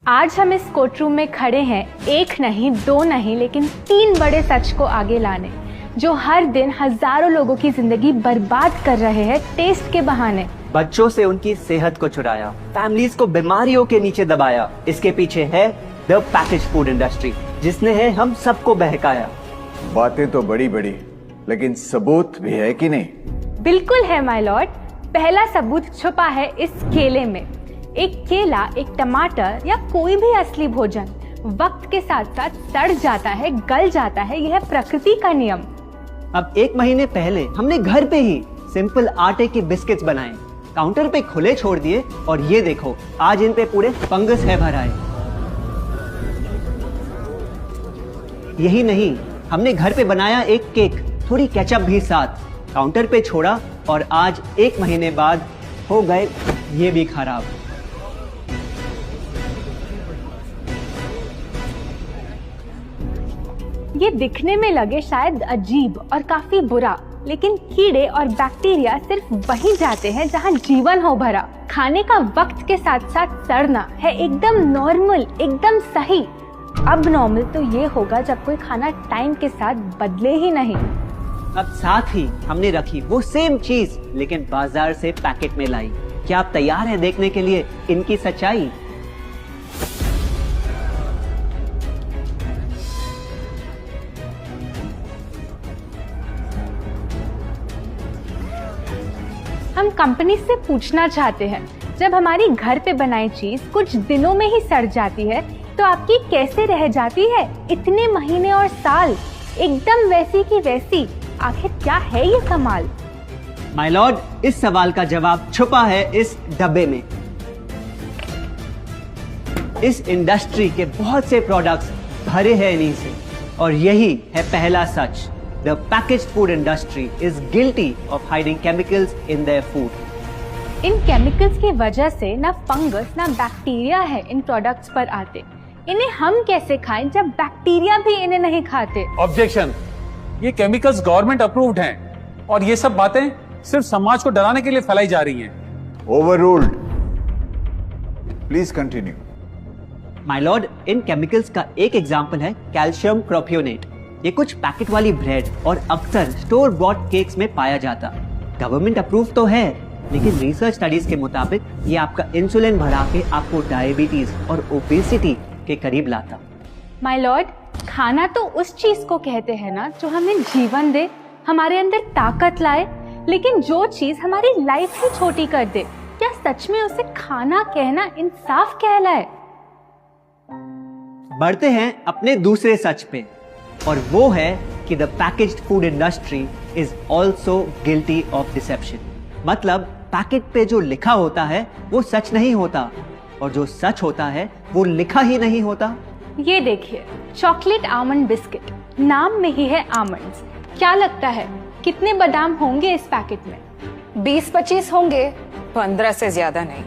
आज हम इस कोर्ट रूम में खड़े हैं, एक नहीं, दो नहीं, लेकिन 3 बड़े सच को आगे लाने, जो हर दिन हजारों लोगों की जिंदगी बर्बाद कर रहे हैं टेस्ट के बहाने। बच्चों से उनकी सेहत को चुराया, फैमिलीज को बीमारियों के नीचे दबाया। इसके पीछे है द पैकेज फूड इंडस्ट्री, जिसने है हम सबको बहकाया। बातें तो बड़ी बड़ी, लेकिन सबूत भी है कि नहीं? बिल्कुल है माय लॉर्ड। पहला सबूत छुपा है इस केले में। एक केला, एक टमाटर या कोई भी असली भोजन वक्त के साथ साथ सड़ जाता है, गल जाता है। यह प्रकृति का नियम। अब 1 महीने पहले हमने घर पे ही सिंपल आटे के बिस्किट्स बनाए, काउंटर पे खुले छोड़ दिए, और ये देखो आज इन पे पूरे फंगस है भराए। यही नहीं, हमने घर पे बनाया एक केक, थोड़ी केचप भी साथ, काउंटर पे छोड़ा, और आज 1 महीने बाद हो गए ये भी खराब। ये दिखने में लगे शायद अजीब और काफी बुरा, लेकिन कीड़े और बैक्टीरिया सिर्फ वहीं जाते हैं जहां जीवन हो भरा। खाने का वक्त के साथ साथ सड़ना है एकदम नॉर्मल, एकदम सही। अब नॉर्मल तो ये होगा जब कोई खाना टाइम के साथ बदले ही नहीं। अब साथ ही हमने रखी वो सेम चीज, लेकिन बाजार से पैकेट में लाई। क्या आप तैयार हैं देखने के लिए इनकी सच्चाई? हम कंपनी से पूछना चाहते हैं, जब हमारी घर पे बनाई चीज कुछ दिनों में ही सड़ जाती है, तो आपकी कैसे रह जाती है इतने महीने और साल एकदम वैसी की वैसी? आखिर क्या है ये कमाल? माय लॉर्ड, इस सवाल का जवाब छुपा है इस डब्बे में। इस इंडस्ट्री के बहुत से प्रोडक्ट्स भरे हैं इन्हीं से, और यही है पहला सच। The packaged food industry is guilty of hiding chemicals in their food. In chemicals की वजह से ना फंगस ना बैक्टीरिया है इन प्रोडक्ट्स पर आते। इन्हें हम कैसे खाएं जब बैक्टीरिया भी इन्हें नहीं खाते? ऑब्जेक्शन, ये केमिकल्स गवर्नमेंट अप्रूव्ड हैं, और ये सब बातें सिर्फ समाज को डराने के लिए फैलाई जा रही हैं। Overruled. Please continue. My Lord, in chemicals का एक एग्जांपल है कैल्शियम प्रोपियोनेट। ये कुछ पैकेट वाली ब्रेड और अक्सर स्टोर बॉट केक्स में पाया जाता। गवर्नमेंट अप्रूव तो है, लेकिन रिसर्च स्टडीज के मुताबिक ये आपका इंसुलिन बढ़ा के आपको डायबिटीज और ओबेसिटी के करीब लाता। माय लॉर्ड, खाना तो उस चीज को कहते हैं ना जो हमें जीवन दे, हमारे अंदर ताकत लाए, लेकिन जो चीज हमारी लाइफ ही छोटी कर दे, क्या सच में उसे खाना कहना इंसाफ कहलाए? बढ़ते हैं अपने दूसरे सच पे, और वो है कि the packaged food industry is also guilty of deception. मतलब पैकेट पे जो लिखा होता है वो सच नहीं होता, और जो सच होता है वो लिखा ही नहीं होता। ये देखिए, चॉकलेट आमंड बिस्किट, नाम में ही है आमंड्स। क्या लगता है कितने बादाम होंगे इस पैकेट में? 20-25 होंगे, 15 से ज्यादा नहीं।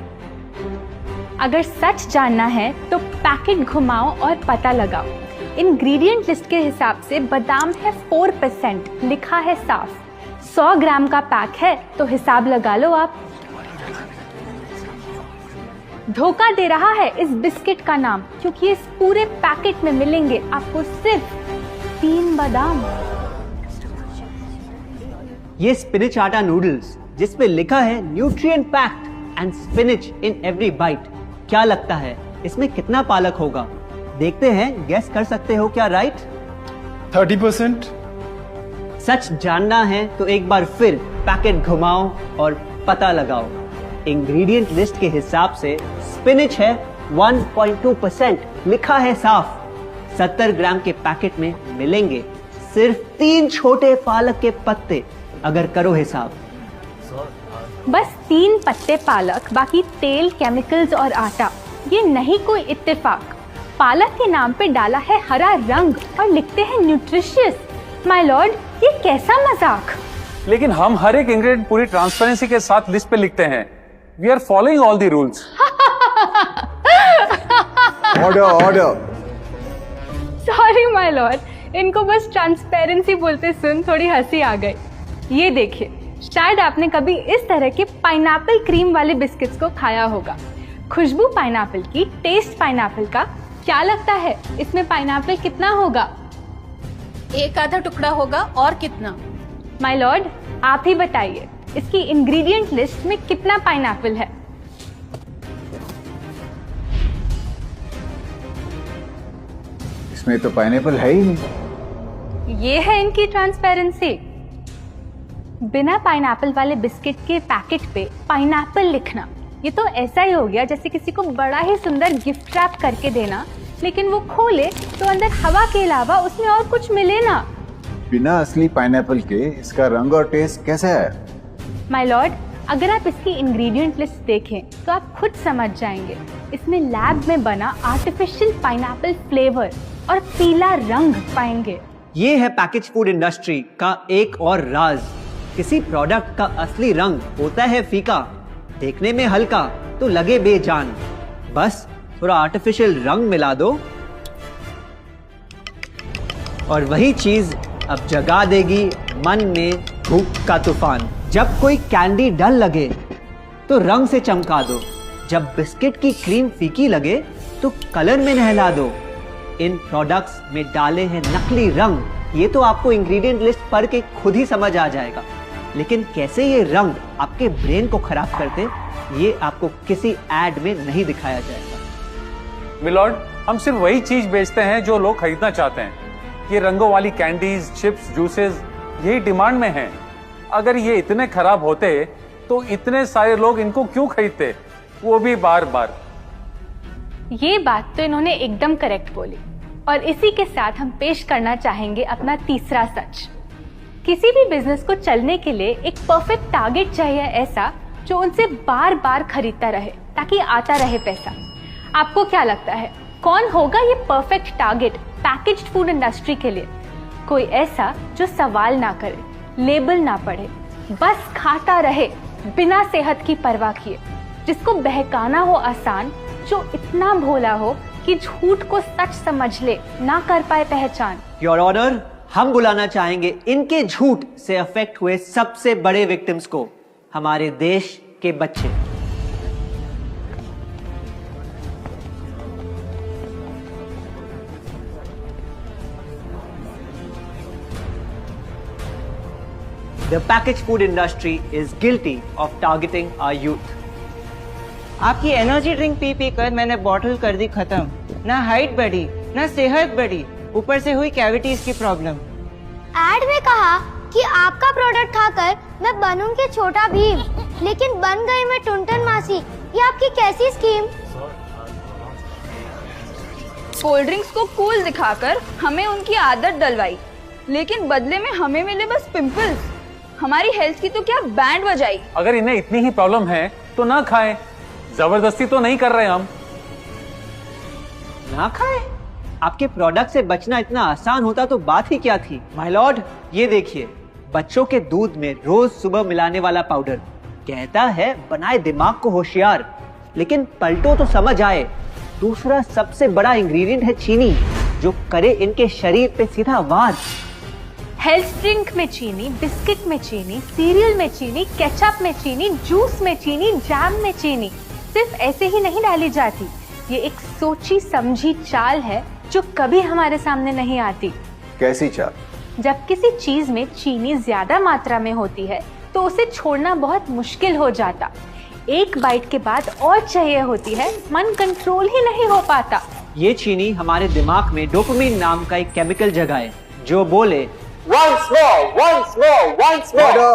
अगर सच जानना है तो पैकेट घुमाओ और पता लगाओ। इंग्रेडिएंट लिस्ट के हिसाब से बादाम है 4%, लिखा है साफ। 100 ग्राम का पैक है तो हिसाब लगा लो आप। धोखा दे रहा है इस बिस्किट का नाम, क्योंकि इस पूरे पैकेट में मिलेंगे आपको सिर्फ 3 बादाम। ये स्पिनच आटा नूडल्स, जिसपे लिखा है nutrient packed and spinach in every bite. क्या लगता है इसमें कितना पालक होगा? देखते हैं, गेस कर सकते हो क्या राइट? 30%। सच जानना है तो एक बार फिर पैकेट घुमाओ और पता लगाओ। इंग्रेडिएंट लिस्ट के हिसाब से स्पिनच है 1.2%, लिखा है साफ। 70 ग्राम के पैकेट में मिलेंगे सिर्फ 3 छोटे पालक के पत्ते। अगर करो हिसाब, बस 3 पत्ते पालक, बाकी तेल, केमिकल्स और आटा। ये नहीं कोई इत्तेफाक। पालक के नाम पे डाला है हरा रंग और लिखते हैं न्यूट्रिशियस। माय लॉर्ड, ये कैसा मजाक? लेकिन हम हर एक इंग्रेडिएंट पूरी ट्रांसपेरेंसी के साथ लिस्ट पे लिखते हैं। We are following all the rules. Order order. Sorry my lord, इनको बस ट्रांसपेरेंसी बोलते सुन थोड़ी हंसी आ गई। ये देखिए, शायद आपने कभी इस तरह के पाइनएप्पल क्रीम वाले बिस्किट्स को खाया होगा। खुशबू पाइनएप्पल की, टेस्ट पाइनएप्पल का। क्या लगता है इसमें पाइनएप्पल कितना होगा? एक आधा टुकड़ा होगा और कितना? माय लॉर्ड, आप ही बताइए, इसकी इंग्रेडिएंट लिस्ट में कितना पाइनएप्पल है? इसमें तो पाइनएप्पल है ही नहीं। ये है इनकी ट्रांसपेरेंसी। बिना पाइनएप्पल वाले बिस्किट के पैकेट पे पाइनएप्पल लिखना, ये तो ऐसा ही हो गया जैसे किसी को बड़ा ही सुंदर गिफ्ट रैप करके देना, लेकिन वो खोले तो अंदर हवा के अलावा उसमें और कुछ मिले ना। बिना असली पाइनएप्पल के इसका रंग और टेस्ट कैसा है? माय लॉर्ड, अगर आप इसकी इंग्रेडिएंट लिस्ट देखें तो आप खुद समझ जाएंगे। इसमें लैब में बना आर्टिफिशियल पाइनएप्पल फ्लेवर और पीला रंग पाएंगे। ये है पैकेज फूड इंडस्ट्री का एक और राज। किसी प्रोडक्ट का असली रंग होता है फीका, देखने में हल्का तो लगे बेजान। बस थोड़ा आर्टिफिशियल रंग मिला दो और वही चीज अब जगा देगी मन में भूख का तूफान। जब कोई कैंडी डल लगे तो रंग से चमका दो, जब बिस्किट की क्रीम फीकी लगे तो कलर में नहला दो। इन प्रोडक्ट्स में डाले हैं नकली रंग। ये तो आपको इंग्रेडिएंट लिस्ट पढ़ के खुद ही समझ आ जाएगा, लेकिन कैसे ये रंग आपके ब्रेन को खराब करते, ये आपको किसी एड में नहीं दिखाया जाएगा। मिलॉर्ड, हम सिर्फ वही चीज बेचते हैं जो लोग खरीदना चाहते हैं। ये रंगों वाली कैंडीज, चिप्स, जूसेस यही डिमांड में हैं। अगर ये इतने खराब होते तो इतने सारे लोग इनको क्यों खरीदते, वो भी बार बार। ये बात तो इन्होंने एकदम करेक्ट बोली, और इसी के साथ हम पेश करना चाहेंगे अपना तीसरा सच। किसी भी बिजनेस को चलने के लिए एक परफेक्ट टारगेट चाहिए, ऐसा जो उनसे बार बार खरीदता रहे ताकि आता रहे पैसा। आपको क्या लगता है कौन होगा ये perfect target packaged food industry के लिए? कोई ऐसा जो सवाल ना करे, लेबल ना पढ़े, बस खाता रहे बिना सेहत की परवाह किए, जिसको बहकाना हो आसान, जो इतना भोला हो कि झूठ को सच समझ ले, ना कर पाए पहचान। योर ऑनर, हम बुलाना चाहेंगे इनके झूठ से अफेक्ट हुए सबसे बड़े विक्टिम्स को, हमारे देश के बच्चे। The packaged food industry is guilty of targeting our youth. आपकी एनर्जी ड्रिंक पी पी कर मैंने बॉटल कर दी खत्म। ना हाइट बढ़ी, ना सेहत बढ़ी, ऊपर से हुई कैविटीज की प्रॉब्लम। एड में कहा कि आपका प्रोडक्ट खाकर मैं बनूंगी छोटा भीम, लेकिन बन गई मैं टुनटन मासी। ये आपकी कैसी स्कीम? कोल्ड ड्रिंक्स को कूल दिखाकर हमें उनकी आदत डलवाई, लेकिन बदले में हमें मिले बस पिंपल्स। हमारी हेल्थ की तो क्या बैंड बजाई। अगर इन्हें इतनी ही प्रॉब्लम है तो ना खाएं, जबरदस्ती तो नहीं कर रहे हम। ना खाए? आपके प्रोडक्ट से बचना इतना आसान होता तो बात ही क्या थी। माय लॉर्ड, ये देखिए, बच्चों के दूध में रोज सुबह मिलाने वाला पाउडर कहता है बनाए दिमाग को होशियार, लेकिन पलटो तो समझ आए। दूसरा सबसे बड़ा इंग्रेडिएंट है चीनी, जो करे इनके शरीर पे सीधा वार। हेल्थ ड्रिंक में चीनी, बिस्किट में चीनी, सीरियल में चीनी, केचप में चीनी, जूस में चीनी, जैम में चीनी सिर्फ ऐसे ही नहीं डाली जाती। ये एक सोची समझी चाल है जो कभी हमारे सामने नहीं आती। कैसी चाल? जब किसी चीज में चीनी ज्यादा मात्रा में होती है तो उसे छोड़ना बहुत मुश्किल हो जाता। एक बाइट के बाद और चाहिए होती है, मन कंट्रोल ही नहीं हो पाता। ये चीनी हमारे दिमाग में डोपामिन नाम का एक केमिकल जगाए, जो बोले Once more.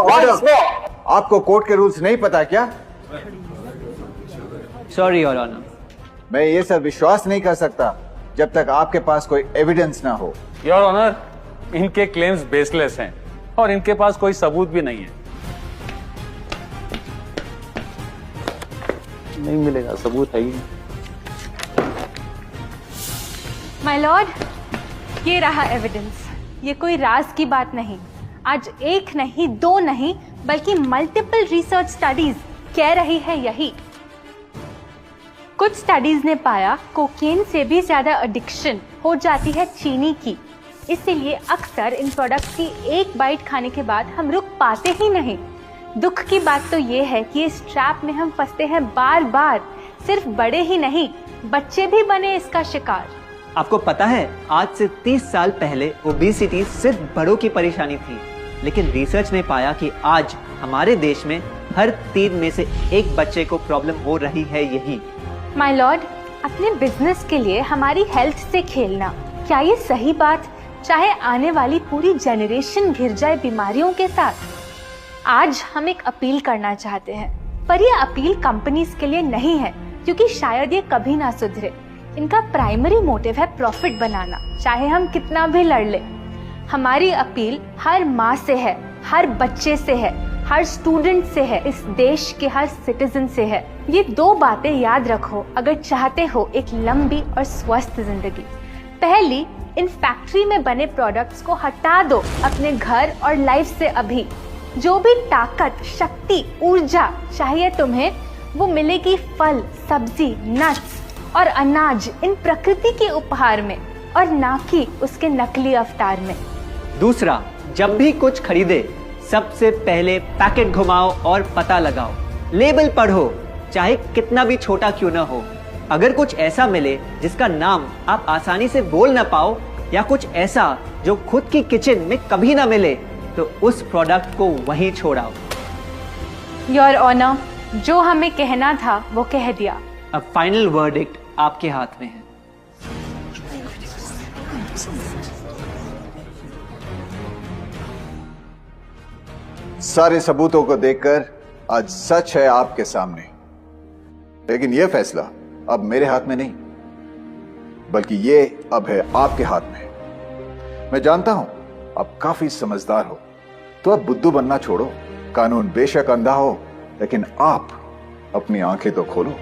Order. आपको कोर्ट के रूल्स नहीं पता क्या? Sorry your honour. मैं ये सब विश्वास नहीं कर सकता जब तक आपके पास कोई एविडेंस ना हो। योर ऑनर, इनके क्लेम्स बेसलेस हैं और इनके पास कोई सबूत भी नहीं है। नहीं मिलेगा, सबूत है ही नहीं। माय लॉर्ड, ये रहा एविडेंस। ये कोई राज की बात नहीं। आज एक नहीं, दो नहीं, बल्कि मल्टीपल रिसर्च स्टडीज कह रही है यही। कुछ स्टडीज ने पाया कोकेन से भी ज्यादा एडिक्शन हो जाती है चीनी की। इसीलिए अक्सर इन प्रोडक्ट्स की एक बाइट खाने के बाद हम रुक पाते ही नहीं। दुख की बात तो ये है कि इस ट्रैप में हम फंसते हैं बार बार, सिर्फ बड़े ही नहीं, बच्चे भी बने इसका शिकार। आपको पता है, आज से 30 साल पहले ओबेसिटी सिर्फ बड़ों की परेशानी थी, लेकिन रिसर्च ने पाया कि आज हमारे देश में हर 3 में से 1 बच्चे को प्रॉब्लम हो रही है यही। माय लॉर्ड, अपने बिजनेस के लिए हमारी हेल्थ से खेलना, क्या ये सही बात, चाहे आने वाली पूरी जनरेशन घिर जाए बीमारियों के साथ? आज हम एक अपील करना चाहते हैं, पर ये अपील कंपनीज के लिए नहीं है, क्योंकि शायद ये कभी ना सुधरे। इनका प्राइमरी मोटिव है प्रॉफिट बनाना, चाहे हम कितना भी लड़ ले। हमारी अपील हर माँ से है, हर बच्चे से है, हर स्टूडेंट से है, इस देश के हर सिटीजन से है। ये 2 बातें याद रखो अगर चाहते हो एक लंबी और स्वस्थ जिंदगी। पहली, इन फैक्ट्री में बने प्रोडक्ट्स को हटा दो अपने घर और लाइफ से अभी। जो भी ताकत, शक्ति, ऊर्जा चाहिए तुम्हें, वो मिलेगी फल, सब्जी, नट्स और अनाज इन प्रकृति के उपहार में, और ना कि उसके नकली अवतार में। दूसरा, जब भी कुछ खरीदे सबसे पहले पैकेट घुमाओ और पता लगाओ। लेबल पढ़ो, चाहे कितना भी छोटा क्यों ना हो। अगर कुछ ऐसा मिले जिसका नाम आप आसानी से बोल ना पाओ, या कुछ ऐसा जो खुद की किचन में कभी ना मिले, तो उस प्रोडक्ट को वहीं छोड़ाओ। योर ऑनर, जो हमें कहना था वो कह दिया। अब फाइनल वर्डिक्ट आपके हाथ में है। सारे सबूतों को देखकर आज सच है आपके सामने, लेकिन यह फैसला अब मेरे हाथ में नहीं, बल्कि ये अब है आपके हाथ में। मैं जानता हूं आप काफी समझदार हो, तो अब बुद्धू बनना छोड़ो। कानून बेशक अंधा हो, लेकिन आप अपनी आंखें तो खोलो।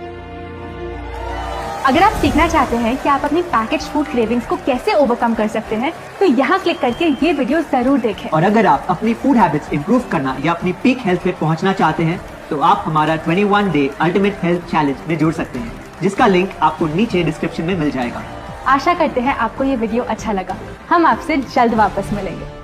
अगर आप सीखना चाहते हैं कि आप अपनी पैकेज्ड फूड क्रेविंग्स को कैसे ओवरकम कर सकते हैं, तो यहाँ क्लिक करके ये वीडियो जरूर देखें। और अगर आप अपनी फूड हैबिट्स इंप्रूव करना या अपनी पीक हेल्थ पे पहुंचना चाहते हैं, तो आप हमारा 21 डे अल्टीमेट हेल्थ चैलेंज में जुड़ सकते हैं, जिसका लिंक आपको नीचे डिस्क्रिप्शन में मिल जाएगा। आशा करते हैं आपको ये वीडियो अच्छा लगा। हम आपसे जल्द वापस मिलेंगे।